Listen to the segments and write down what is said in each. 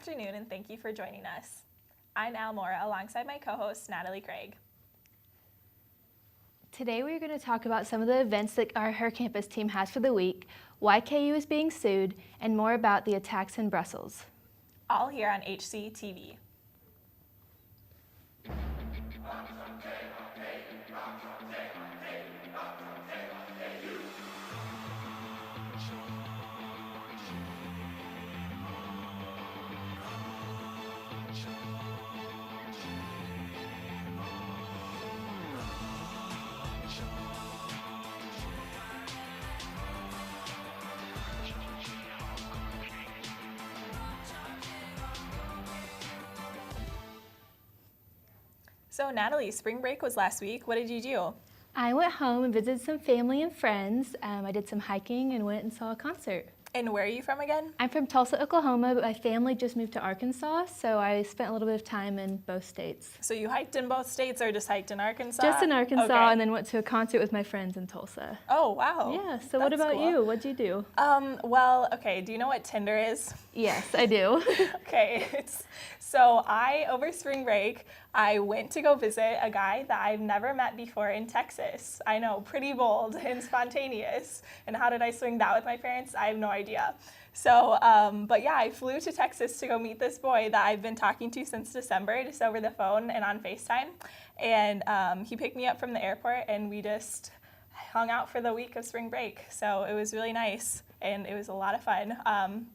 afternoon, and thank you for joining us. I'm Al Moore, alongside my co-host, Natalie Craig. Today we're going to talk about some of the events that our Her Campus team has for the week, why KU is being sued, and more about the attacks in Brussels. All here on HCTV. So Natalie, spring break was last week. What did you do? I went home and visited some family and friends. I did some hiking and went and saw a concert. And where are you from again? I'm from Tulsa, Oklahoma, but my family just moved to Arkansas, so I spent a little bit of time in both states. So you hiked in both states or just hiked in Arkansas? Just in Arkansas, okay. And then went to a concert with my friends in Tulsa. Oh, wow. Yeah, so what about cool. you? What'd you do? Well, okay, do you know what Tinder is? Yes, I do. Okay, so over spring break, I went to go visit a guy that I've never met before in Texas. I know, pretty bold and spontaneous. And how did I swing that with my parents? I have no idea. So, but yeah, I flew to Texas to go meet this boy that I've been talking to since December, just over the phone and on FaceTime. And he picked me up from the airport, and we just hung out for the week of spring break. So it was really nice, and it was a lot of fun.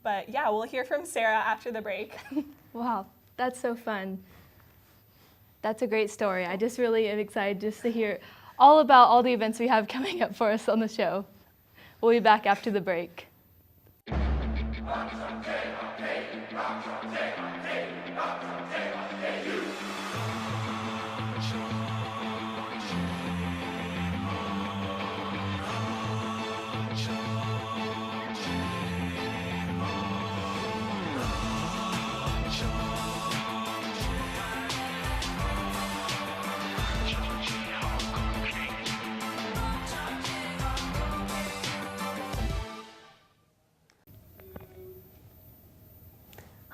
But yeah, we'll hear from Sarah after the break. Wow, that's so fun. That's a great story. I just really am excited just to hear all about all the events we have coming up for us on the show. We'll be back after the break.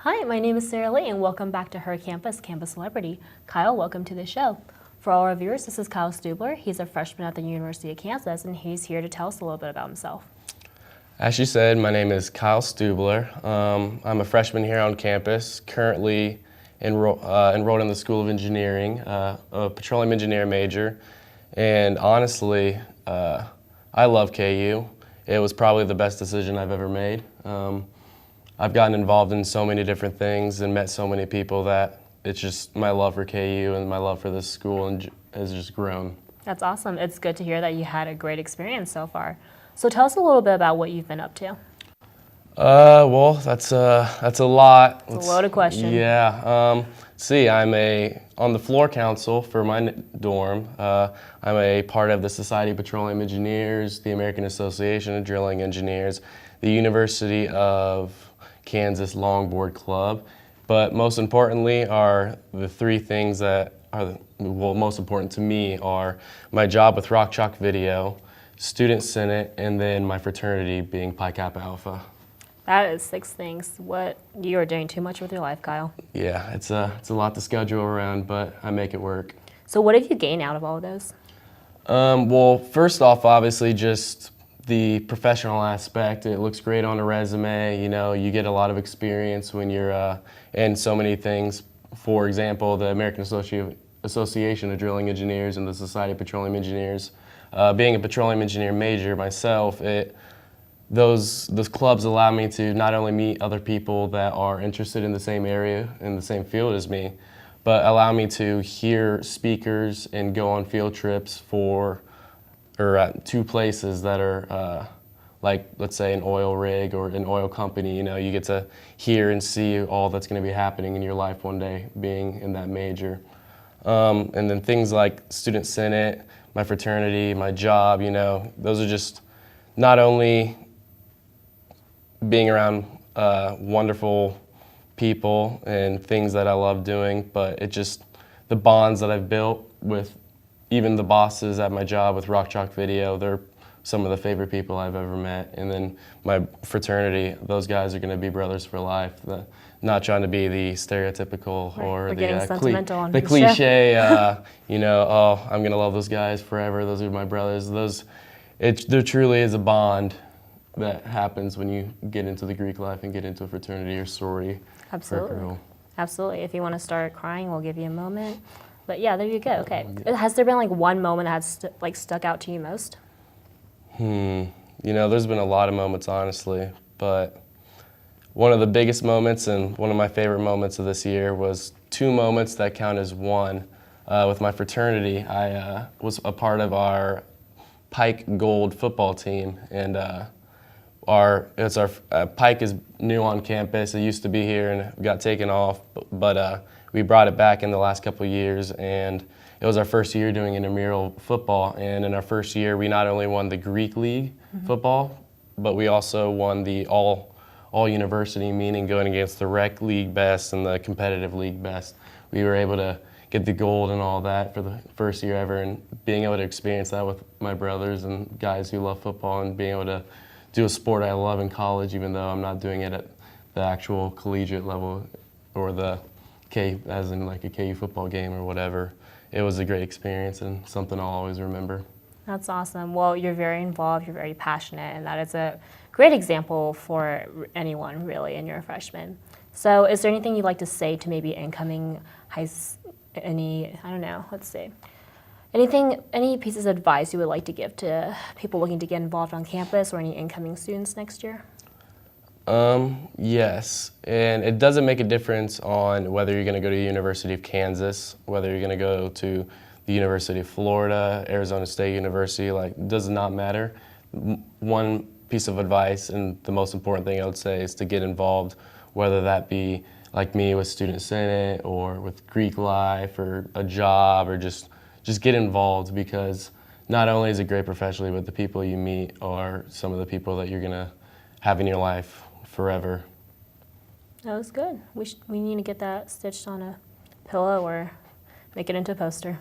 Hi, my name is Sarah Lee, and welcome back to Her Campus, Campus Celebrity. Kyle, welcome to the show. For all our viewers, this is Kyle Stubler. He's a freshman at the University of Kansas, and he's here to tell us a little bit about himself. As she said, my name is Kyle Stubler. I'm a freshman here on campus, currently enrolled in the School of Engineering, a petroleum engineer major. And honestly, I love KU. It was probably the best decision I've ever made. I've gotten involved in so many different things and met so many people that it's just my love for KU and my love for this school has just grown. That's awesome. It's good to hear that you had a great experience so far. So tell us a little bit about what you've been up to. Well, that's a lot. It's a loaded question. Yeah. See, I'm on the floor council for my dorm. I'm a part of the Society of Petroleum Engineers, the American Association of Drilling Engineers, the University of Kansas Longboard Club, but most importantly are the three things that are most important to me are my job with Rock Chalk Video, Student Senate, and then my fraternity being Pi Kappa Alpha. That is 6 things. What, you are doing too much with your life, Kyle. Yeah, it's a lot to schedule around, but I make it work. So what have you gained out of all of those? Well, first off, obviously just the professional aspect. It looks great on a resume. You know, you get a lot of experience when you're in so many things. For example, the American Association of Drilling Engineers and the Society of Petroleum Engineers. Being a petroleum engineer major myself, those clubs allow me to not only meet other people that are interested in the same area, in the same field as me, but allow me to hear speakers and go on field trips to places that are like, let's say, an oil rig or an oil company. You know, you get to hear and see all that's going to be happening in your life one day being in that major. And then things like Student Senate, my fraternity, my job, you know, those are just not only being around wonderful people and things that I love doing, but it just the bonds that I've built with even the bosses at my job with Rock Chalk Video. They're some of the favorite people I've ever met. And then my fraternity, those guys are going to be brothers for life. Not trying to be the stereotypical or We're getting the, sentimental on the the cliche, oh, I'm going to love those guys forever. Those are my brothers. There truly is a bond that happens when you get into the Greek life and get into a fraternity or sorority. Absolutely. Absolutely. If you want to start crying, we'll give you a moment. But yeah, there you go. Okay. Has there been like one moment that has stuck out to you most? There's been a lot of moments, honestly, but one of the biggest moments and one of my favorite moments of this year was two moments that count as one. With my fraternity, I was a part of our Pike Gold football team, and Pike is new on campus. It used to be here and got taken off, but we brought it back in the last couple of years, and it was our first year doing intramural football. And in our first year, we not only won the Greek League football, but we also won the all university, meaning going against the rec league best and the competitive league best. We were able to get the gold and all that for the first year ever, and being able to experience that with my brothers and guys who love football, and being able to do a sport I love in college, even though I'm not doing it at the actual collegiate level or the as in like a KU football game or whatever. It was a great experience and something I'll always remember. That's awesome. Well, you're very involved, you're very passionate, and that is a great example for anyone really in your freshman. So is there anything you'd like to say to maybe incoming any pieces of advice you would like to give to people looking to get involved on campus or any incoming students next year? Yes, and it doesn't make a difference on whether you're going to go to the University of Kansas, whether you're going to go to the University of Florida, Arizona State University, does not matter. One piece of advice, and the most important thing I would say, is to get involved, whether that be like me with Student Senate or with Greek life or a job, or just get involved, because not only is it great professionally, but the people you meet are some of the people that you're going to have in your life forever. That was good. We need to get that stitched on a pillow or make it into a poster.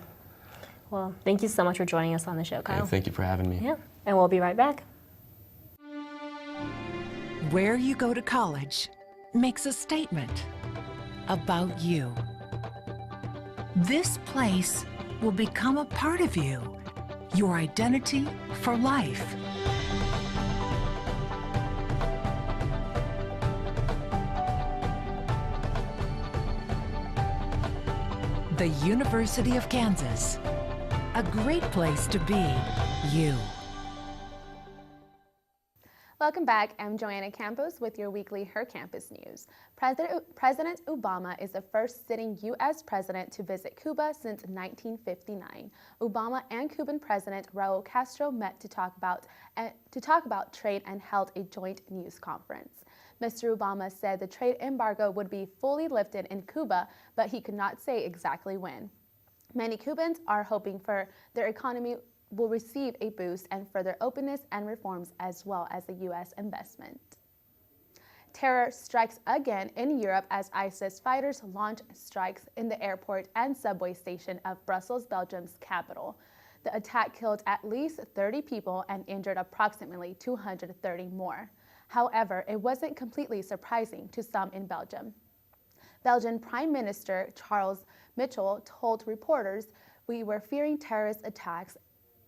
Well, thank you so much for joining us on the show, Kyle. Hey, thank you for having me. Yeah, and we'll be right back. Where you go to college makes a statement about you. This place will become a part of you, your identity for life. The University of Kansas, a great place to be you. Welcome back. I'm Joanna Campos with your weekly Her Campus News. President Obama is the first sitting U.S. president to visit Cuba since 1959. Obama and Cuban President Raul Castro met to talk about trade and held a joint news conference. Mr. Obama said the trade embargo would be fully lifted in Cuba, but he could not say exactly when. Many Cubans are hoping for their economy will receive a boost and further openness and reforms, as well as the U.S. investment. Terror strikes again in Europe as ISIS fighters launch strikes in the airport and subway station of Brussels, Belgium's capital. The attack killed at least 30 people and injured approximately 230 more. However, it wasn't completely surprising to some in Belgium. Belgian Prime Minister Charles Michel told reporters, "We were fearing terrorist attacks,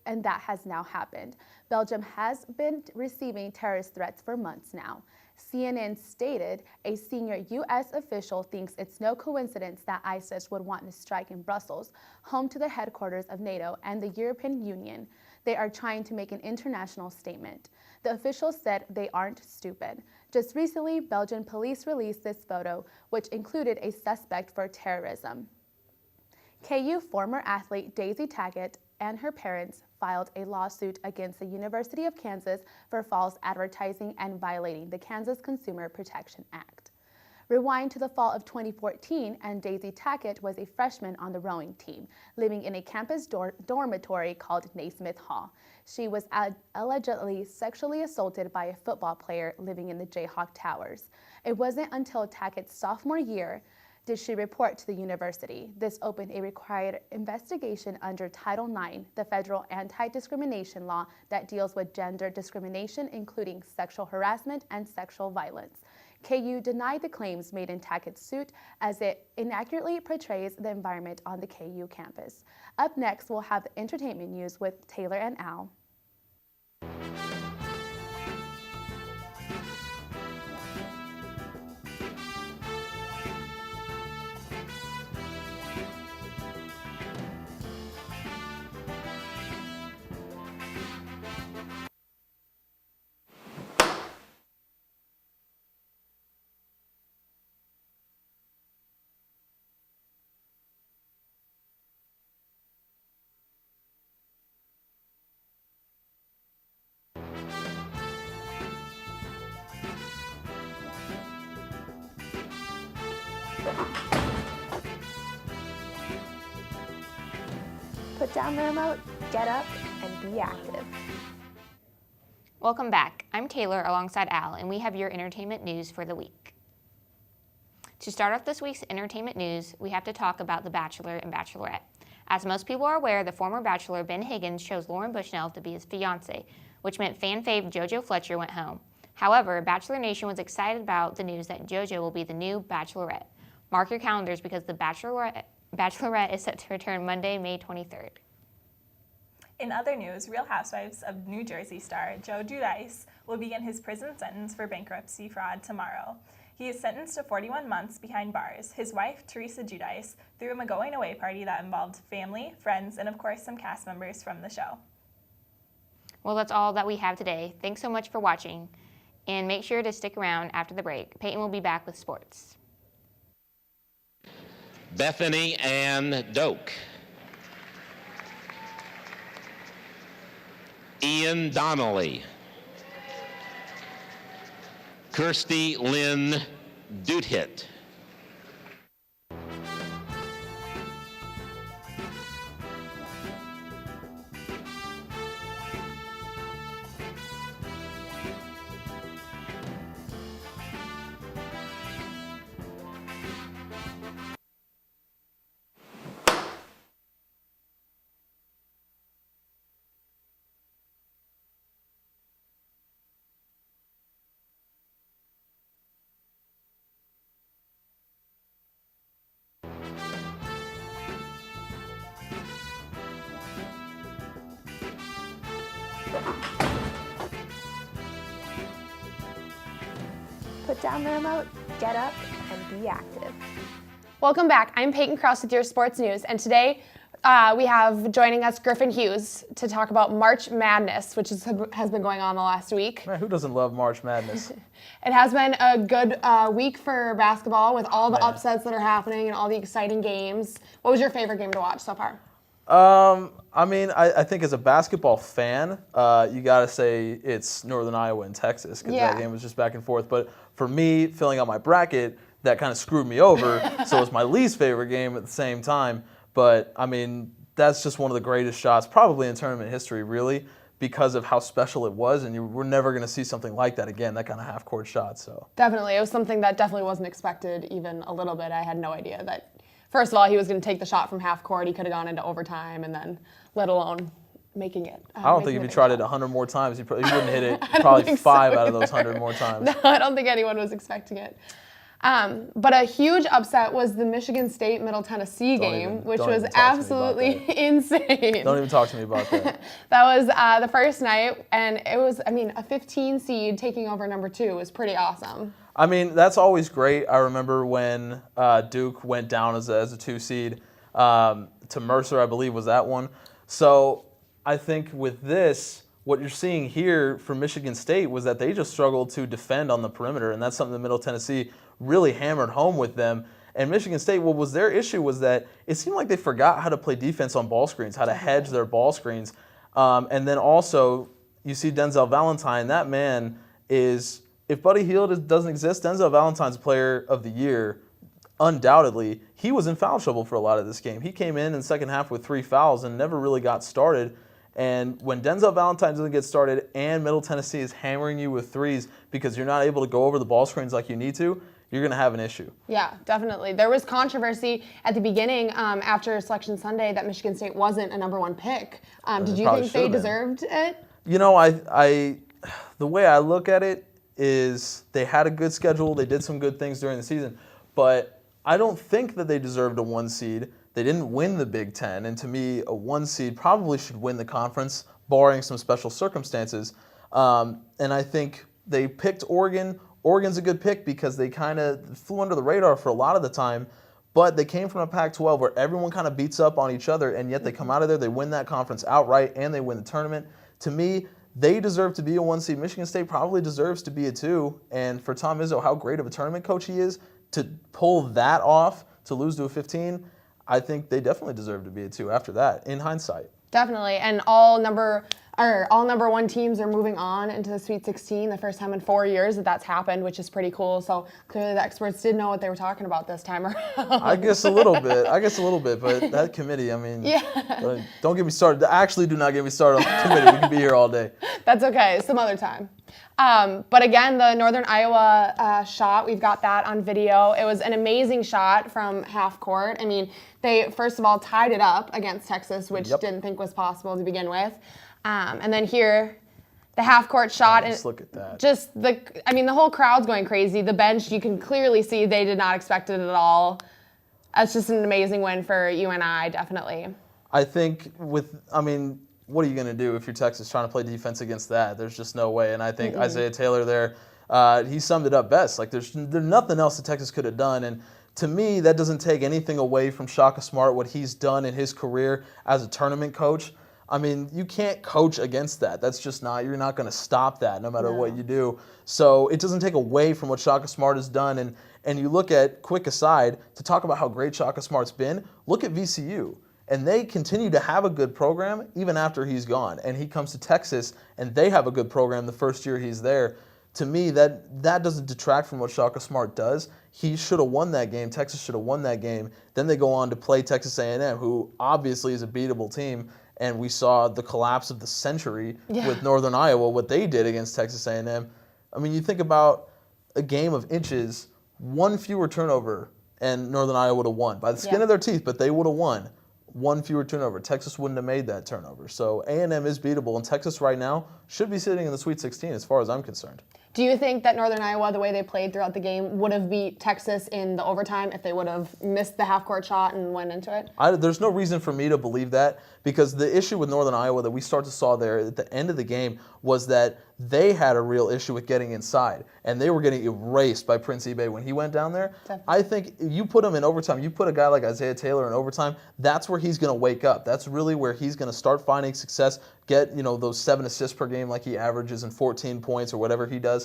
and that has now happened." Belgium has been receiving terrorist threats for months now. CNN stated a senior U.S. official thinks it's no coincidence that ISIS would want to strike in Brussels, home to the headquarters of NATO and the European Union. They are trying to make an international statement. The official said they aren't stupid. Just recently, Belgian police released this photo, which included a suspect for terrorism. KU former athlete Daisy Taggett and her parents filed a lawsuit against the University of Kansas for false advertising and violating the Kansas Consumer Protection Act. Rewind to the fall of 2014, and Daisy Tackett was a freshman on the rowing team, living in a campus dormitory called Naismith Hall. She was allegedly sexually assaulted by a football player living in the Jayhawk Towers. It wasn't until Tackett's sophomore year did she report to the university. This opened a required investigation under Title IX, the federal anti-discrimination law that deals with gender discrimination, including sexual harassment and sexual violence. KU denied the claims made in Tackett's suit as it inaccurately portrays the environment on the KU campus. Up next, we'll have the entertainment news with Taylor and Al. Put down the remote, get up, and be active. Welcome back. I'm Taylor alongside Al, and we have your entertainment news for the week. To start off this week's entertainment news, we have to talk about The Bachelor and Bachelorette. As most people are aware, the former Bachelor Ben Higgins chose Lauren Bushnell to be his fiancée, which meant fan fave JoJo Fletcher went home. However, Bachelor Nation was excited about the news that JoJo will be the new Bachelorette. Mark your calendars because the Bachelorette is set to return Monday, May 23rd. In other news, Real Housewives of New Jersey star Joe Giudice will begin his prison sentence for bankruptcy fraud tomorrow. He is sentenced to 41 months behind bars. His wife, Teresa Giudice, threw him a going-away party that involved family, friends, and of course some cast members from the show. Well, that's all that we have today. Thanks so much for watching, and make sure to stick around after the break. Peyton will be back with sports. Bethany Ann Doak. Ian Donnelly. Kirsty Lynn Duthitt. Put down the remote, get up, and be active. Welcome back. I'm Peyton Krause with your sports news, and today we have joining us Griffin Hughes to talk about March Madness, which has been going on the last week. Man, who doesn't love March Madness? It has been a good week for basketball with all the upsets that are happening and all the exciting games. What was your favorite game to watch so far? I mean, I think as a basketball fan, you got to say it's Northern Iowa and Texas because that game was just back and forth. But for me, filling out my bracket, that kind of screwed me over. So it was my least favorite game at the same time. But, I mean, that's just one of the greatest shots probably in tournament history, really, because of how special it was. And we're never going to see something like that again, that kind of half-court shot. So Definitely. It was something that definitely wasn't expected even a little bit. I had no idea that, first of all, he was going to take the shot from half court. He could have gone into overtime and then, let alone making it. I don't think if he tried it 100 more times, he wouldn't hit it probably 5 out of those 100 more times. No, I don't think anyone was expecting it. But a huge upset was the Michigan State-Middle Tennessee game, which was absolutely insane. Don't even talk to me about that. That was the first night, and it was, I mean, a 15 seed taking over number 2 was pretty awesome. I mean, that's always great. I remember when Duke went down as a 2 seed to Mercer, I believe was that one. So I think with this, what you're seeing here from Michigan State was that they just struggled to defend on the perimeter, and that's something that Middle Tennessee really hammered home with them. And Michigan State, what was their issue was that it seemed like they forgot how to play defense on ball screens, how to hedge their ball screens. And then also, you see Denzel Valentine, that man is, if Buddy Hield doesn't exist, Denzel Valentine's player of the year, undoubtedly. He was in foul trouble for a lot of this game. He came in the second half with 3 fouls and never really got started. And when Denzel Valentine doesn't get started and Middle Tennessee is hammering you with threes because you're not able to go over the ball screens like you need to, you're going to have an issue. Yeah, definitely. There was controversy at the beginning after Selection Sunday that Michigan State wasn't a #1 pick. Did you think they deserved it? You know, the way I look at it is they had a good schedule. They did some good things during the season, but I don't think that they deserved a 1 seed. They didn't win the Big Ten, and to me, a 1 seed probably should win the conference, barring some special circumstances. And I think they picked Oregon. Oregon's a good pick because they kind of flew under the radar for a lot of the time, but they came from a Pac-12 where everyone kind of beats up on each other, and yet they come out of there, they win that conference outright, and they win the tournament. To me, they deserve to be a 1 seed. Michigan State probably deserves to be a 2, and for Tom Izzo, how great of a tournament coach he is, to pull that off, to lose to a 15, I think they definitely deserve to be a 2 after that, in hindsight. Definitely, and all number 1 teams are moving on into the Sweet 16, the first time in 4 years that's happened, which is pretty cool. So clearly the experts did know what they were talking about this time around. I guess a little bit, but that committee, I mean, don't get me started. Actually, do not get me started on the committee. We can be here all day. That's okay, some other time. But again, the Northern Iowa shot, we've got that on video. It was an amazing shot from half court. I mean, they first of all tied it up against Texas, which didn't think was possible to begin with. And then here, the half court shot. Just look at that. The whole crowd's going crazy. The bench, you can clearly see they did not expect it at all. That's just an amazing win for UNI, definitely. I think what are you going to do if you're Texas trying to play defense against that? There's just no way. And I think Isaiah Taylor there, he summed it up best. Like there's nothing else that Texas could have done. And to me, that doesn't take anything away from Shaka Smart, what he's done in his career as a tournament coach. I mean, you can't coach against that. That's just you're not going to stop that no matter what you do. So it doesn't take away from what Shaka Smart has done. And you look at, quick aside, to talk about how great Shaka Smart's been, look at VCU. And they continue to have a good program even after he's gone. And he comes to Texas, and they have a good program the first year he's there. To me, that doesn't detract from what Shaka Smart does. He should have won that game. Texas should have won that game. Then they go on to play Texas A&M, who obviously is a beatable team. And we saw the collapse of the century with Northern Iowa, what they did against Texas A&M. I mean, you think about a game of inches, 1 fewer turnover, and Northern Iowa would have won. By the skin of their teeth, but they would have won. 1 fewer turnover. Texas wouldn't have made that turnover. So A&M is beatable, and Texas right now should be sitting in the Sweet 16 as far as I'm concerned. Do you think that Northern Iowa, the way they played throughout the game, would have beat Texas in the overtime if they would have missed the half-court shot and went into it? There's no reason for me to believe that, because the issue with Northern Iowa that we saw there at the end of the game was that they had a real issue with getting inside, and they were getting erased by Prince Ibeh when he went down there. Definitely. I think you put him in overtime, you put a guy like Isaiah Taylor in overtime, that's where he's going to wake up. That's really where he's going to start finding success, get those 7 assists per game like he averages and 14 points or whatever he does.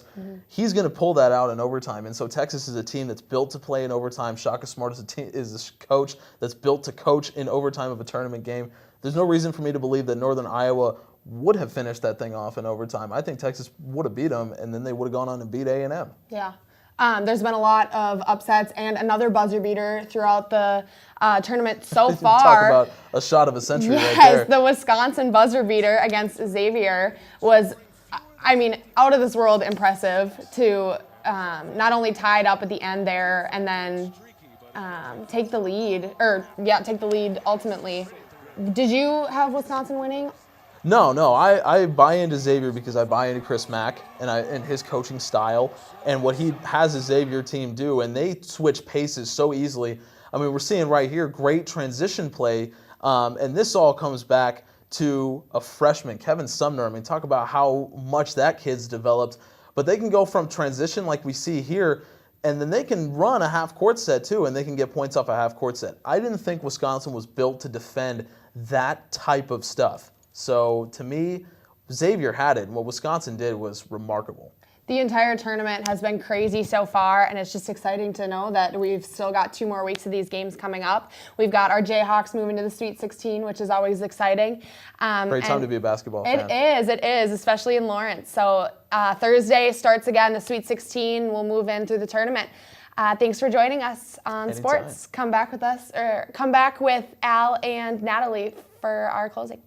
He's going to pull that out in overtime. And so Texas is a team that's built to play in overtime. Shaka Smart is a coach that's built to coach in overtime of a tournament game. There's no reason for me to believe that Northern Iowa would have finished that thing off in overtime. I think Texas would have beat them, and then they would have gone on and beat A&M. Yeah. There's been a lot of upsets and another buzzer beater throughout the tournament so far. Talk about a shot of a century right there. Yes, the Wisconsin buzzer beater against Xavier was, out of this world impressive to not only tie it up at the end there and then take the lead ultimately. Did you have Wisconsin winning? No. I buy into Xavier because I buy into Chris Mack and his coaching style and what he has his Xavier team do, and they switch paces so easily. I mean, we're seeing right here great transition play, and this all comes back to a freshman, Kevin Sumner. I mean, talk about how much that kid's developed. But they can go from transition like we see here, and then they can run a half-court set too, and they can get points off a half-court set. I didn't think Wisconsin was built to defend that type of stuff. So to me, Xavier had it, and what Wisconsin did was remarkable. The entire tournament has been crazy so far, and it's just exciting to know that we've still got 2 more weeks of these games coming up. We've got our Jayhawks moving to the Sweet 16, which is always exciting. Great time to be a basketball fan. It is, especially in Lawrence. So Thursday starts again, the Sweet 16. We'll move in through the tournament. Thanks for joining us on Anytime. Sports. Come back with Al and Natalie for our closing.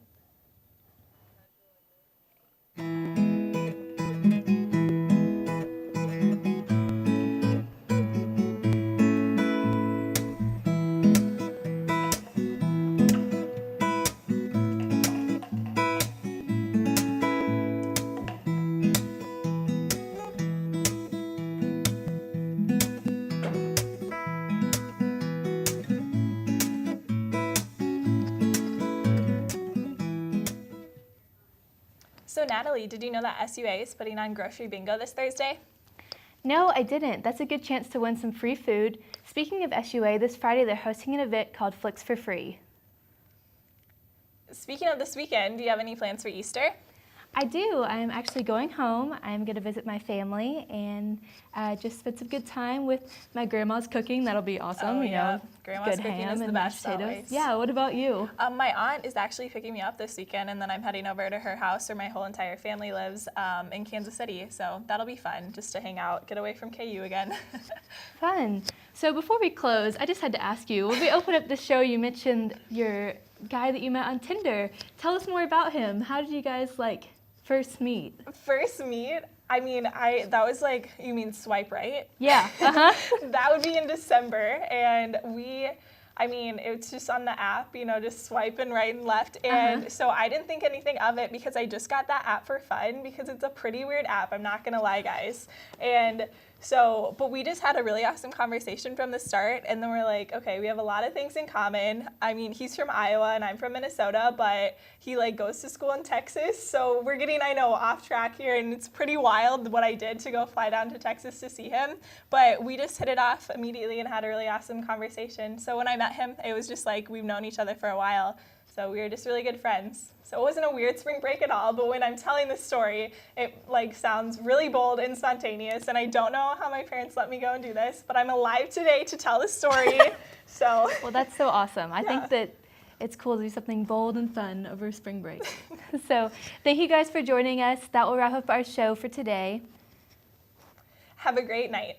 So Natalie, did you know that SUA is putting on grocery bingo this Thursday? No, I didn't. That's a good chance to win some free food. Speaking of SUA, this Friday they're hosting an event called Flicks for Free. Speaking of this weekend, do you have any plans for Easter? I do. I'm actually going home. I'm going to visit my family and just spend some good time with my grandma's cooking. That'll be awesome. Oh, you yeah. know, Grandma's good cooking ham is the and best mashed potatoes. always. Yeah. What about you? My aunt is actually picking me up this weekend, and then I'm heading over to her house where my whole entire family lives in Kansas City. So that'll be fun, just to hang out, get away from KU again. Fun. So before we close, I just had to ask you, when we opened up the show, you mentioned your guy that you met on Tinder. Tell us more about him. How did you guys first meet? First meet? I mean, that was like, you mean swipe right? Yeah. That would be in December, and it's just on the app, just swiping right and left. And so I didn't think anything of it because I just got that app for fun because it's a pretty weird app, I'm not gonna lie, guys. And so, but we just had a really awesome conversation from the start, and then we're like, okay, we have a lot of things in common. I mean, he's from Iowa and I'm from Minnesota, but he goes to school in Texas. So we're getting, I know, off track here, and it's pretty wild what I did to go fly down to Texas to see him. But we just hit it off immediately and had a really awesome conversation. So when I met him, it was just like we've known each other for a while. So we were just really good friends. So it wasn't a weird spring break at all, but when I'm telling this story, it sounds really bold and spontaneous, and I don't know how my parents let me go and do this, but I'm alive today to tell the story. So Well, that's so awesome. I think that it's cool to do something bold and fun over spring break. So thank you guys for joining us. That will wrap up our show for today. have a great night.